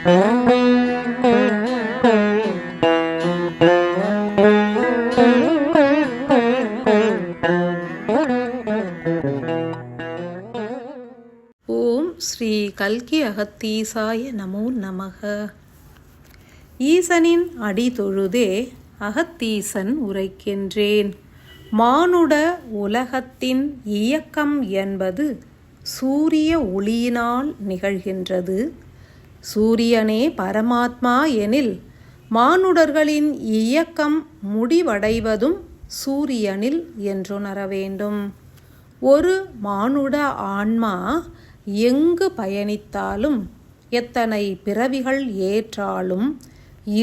ஓம் ஸ்ரீ கல்கி அகத்தீசாய நமோ நமக. ஈசனின் அடி தொழுதே அகத்தீசன் உரைக்கின்றேன். மானுட உலகத்தின் இயக்கம் என்பது சூரிய ஒளியினால் நிகழ்கின்றது. சூரியனே பரமாத்மா எனில் மானுடர்களின் இயக்கம் முடிவடைவதும் சூரியனில் என்றுணர வேண்டும். ஒரு மானுட ஆன்மா எங்கு பயணித்தாலும் எத்தனை பிறவிகள் ஏற்றாலும்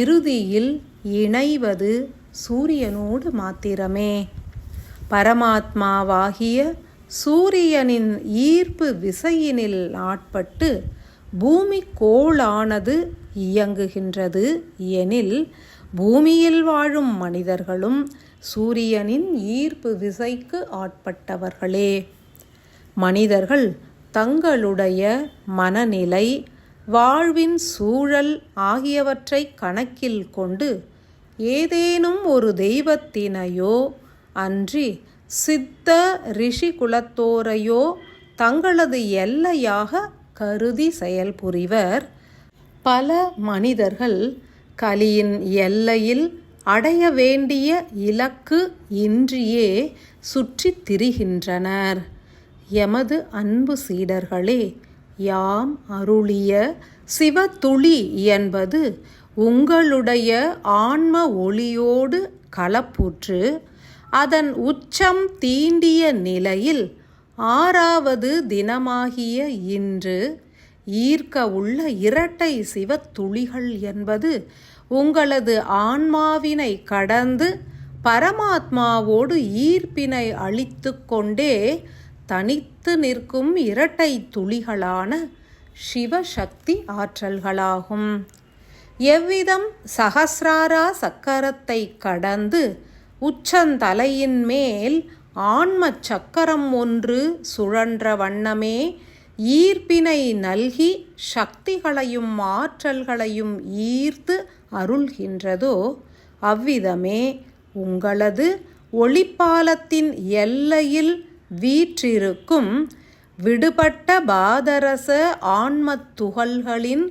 இறுதியில் இணைவது சூரியனோடு மாத்திரமே. பரமாத்மாவாகிய சூரியனின் ஈர்ப்பு விசையினில் ஆட்பட்டு பூமி கோளானது இயங்குகின்றது எனில் பூமியில் வாழும் மனிதர்களும் சூரியனின் ஈர்ப்பு விசைக்கு ஆட்பட்டவர்களே. மனிதர்கள் தங்களுடைய மனநிலை, வாழ்வின் சூழல் ஆகியவற்றை கணக்கில் கொண்டு ஏதேனும் ஒரு தெய்வத்தினையோ அன்றி சித்த ரிஷி குலத்தோரையோ தங்களது எல்லையாக கருதி செயல்புரிவர். பல மனிதர்கள் கலியின் எல்லையில் அடைய வேண்டிய இலக்கு இன்றியே சுற்றித் திரிகின்றனர். எமது அன்பு சீடர்களே, யாம் அருளிய சிவத்துளி என்பது உங்களுடைய ஆன்ம ஒளியோடு கலப்புற்று அதன் உச்சம் தீண்டிய நிலையில் 6வது தினமாகிய இன்று ஈர்க்க உள்ள இரட்டை சிவத்துளிகள் என்பது உங்களது ஆன்மாவினை கடந்து பரமாத்மாவோடு ஈர்ப்பினை அளித்து கொண்டே தனித்து நிற்கும் இரட்டை துளிகளான சிவசக்தி ஆற்றல்களாகும். எவ்விதம் சகசிராரா சக்கரத்தை கடந்து உச்சந்தலையின் மேல் ஆன்ம சக்கரம் ஒன்று சுழன்ற வண்ணமே ஈர்ப்பினை நல்கி சக்திகளையும் ஆற்றல்களையும் ஈர்த்து அருள்கின்றதோ அவ்விதமே உங்களது ஒளிப்பாலத்தின் எல்லையில் வீற்றிருக்கும் விடுபட்ட பாதரச ஆன்மத் துகள்களின்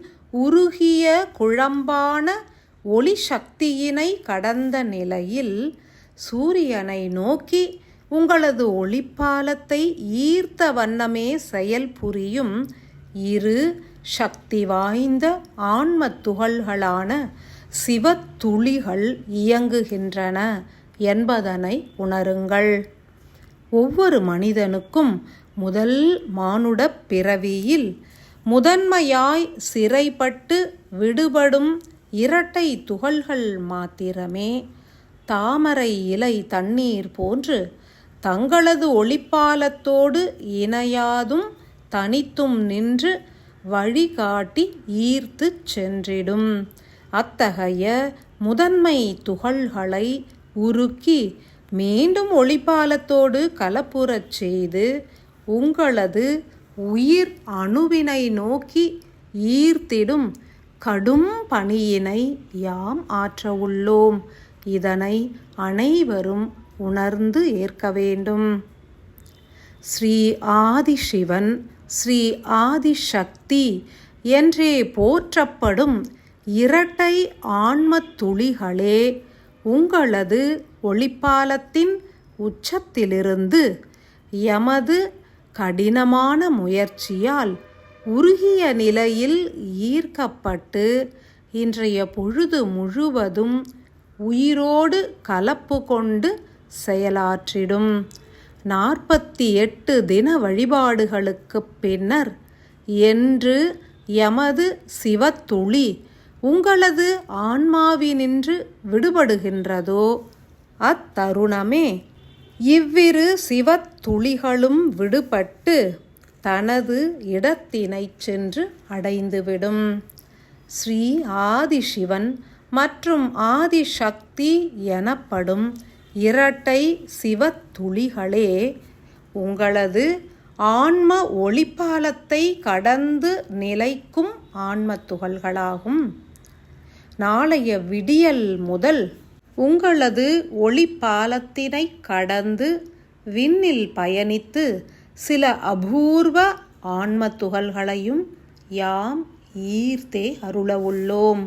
உருகிய குழம்பான ஒளி சக்தியினை கடந்த நிலையில் சூரியனை நோக்கி உங்களது ஒளிப்பாலத்தை ஈர்த்த வண்ணமே செயல்புரியும் இரு சக்தி வாய்ந்த ஆன்மத் துகள்களான சிவத்துளிகள் இயங்குகின்றன என்பதனை உணருங்கள். ஒவ்வொரு மனிதனுக்கும் முதல் மானுட பிறவியில் முதன்மையாய் சிறைப்பட்டு விடுபடும் இரட்டை துகள்கள் மாத்திரமே தாமரை இலை தண்ணீர் போன்று தங்களது ஒளிப்பாலத்தோடு இணையாதும் தனித்தும் நின்று வழிகாட்டி ஈர்த்து சென்றிடும். அத்தகைய முதன்மை துகள்களை உருக்கி மீண்டும் ஒளிப்பாலத்தோடு கலப்புறச் செய்து உங்களது உயிர் அணுவினை நோக்கி ஈர்த்திடும் கடும் பணியினை யாம் ஆற்ற உள்ளோம். இதனை அனைவரும் உணர்ந்து ஏற்க வேண்டும். ஸ்ரீ ஆதிசிவன், ஸ்ரீ ஆதிசக்தி என்றே போற்றப்படும் இரட்டை ஆன்மத் துளிகளே உங்களது ஒளிப்பாலத்தின் உச்சத்திலிருந்து எமது கடினமான முயற்சியால் உருகிய நிலையில் ஈர்க்கப்பட்டு இன்றைய பொழுது முழுவதும் உயிரோடு கலப்பு கொண்டு செயலாற்றிடும். 48 தின வழிபாடுகளுக்குப் பின்னர் என்று எமது சிவத்துளி உங்களது ஆன்மாவினின்று விடுபடுகின்றதோ அத்தருணமே இவ்விரு சிவத்துளிகளும் விடுபட்டு தனது இடத்தினை சென்று அடைந்துவிடும். ஸ்ரீ ஆதிசிவன் மற்றும் ஆதிசக்தி எனப்படும் இரட்டை சிவத்துளிகளே உங்களது ஆன்ம ஒளிப்பாலத்தை கடந்து நிலைக்கும் ஆன்மத் துகள்களாகும். நாளைய விடியல் முதல் உங்களது ஒளிப்பாலத்தினை கடந்து விண்ணில் பயணித்து சில அபூர்வ ஆன்மத் துகள்களையும் யாம் ஈர்த்தே அருள உள்ளோம்.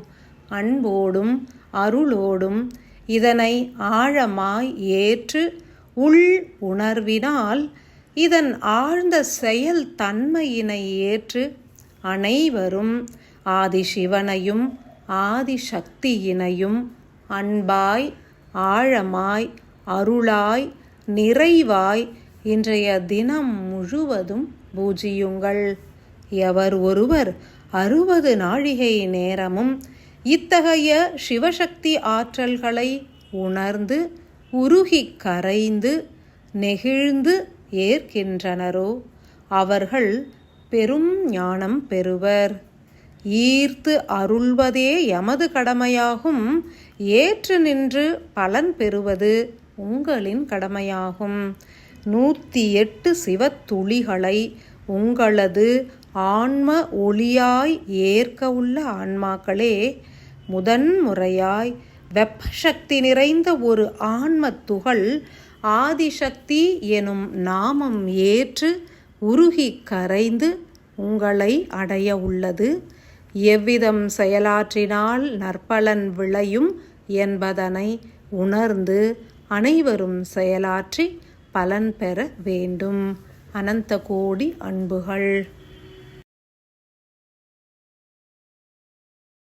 அன்போடும் அருளோடும் இதனை ஆழமாய் ஏற்று உள் உணர்வினால் இதன் ஆழ்ந்த செயல் தன்மையினை ஏற்று அனைவரும் ஆதிசிவனையும் ஆதிசக்தியினையும் அன்பாய் ஆழமாய் அருளாய் நிறைவாய் இன்றைய தினம் முழுவதும் பூஜியுங்கள். எவர் ஒருவர் 60 நாழிகை நேரமும் இத்தகைய சிவசக்தி ஆற்றல்களை உணர்ந்து உருகி கரைந்து நெகிழ்ந்து ஏற்கின்றனரோ அவர்கள் பெரும் ஞானம் பெறுவர். ஈர்த்து அருள்வதே எமது கடமையாகும். ஏற்று நின்று பலன் பெறுவது உங்களின் கடமையாகும். 108 சிவத்துளிகளை உங்களது ஆன்ம ஒளியாய் ஏற்க உள்ள ஆன்மாக்களே, முதன்முறையாய் வெப்பசக்தி நிறைந்த ஒரு ஆன்மத் துகள் ஆதிசக்தி எனும் நாமம் ஏற்று உருகி கரைந்து உங்களை அடைய உள்ளது. எவ்விதம் செயலாற்றினால் நற்பலன் விளையும் என்பதனை உணர்ந்து அனைவரும் செயலாற்றி பலன் பெற வேண்டும். அனந்த கோடி அன்புகள்.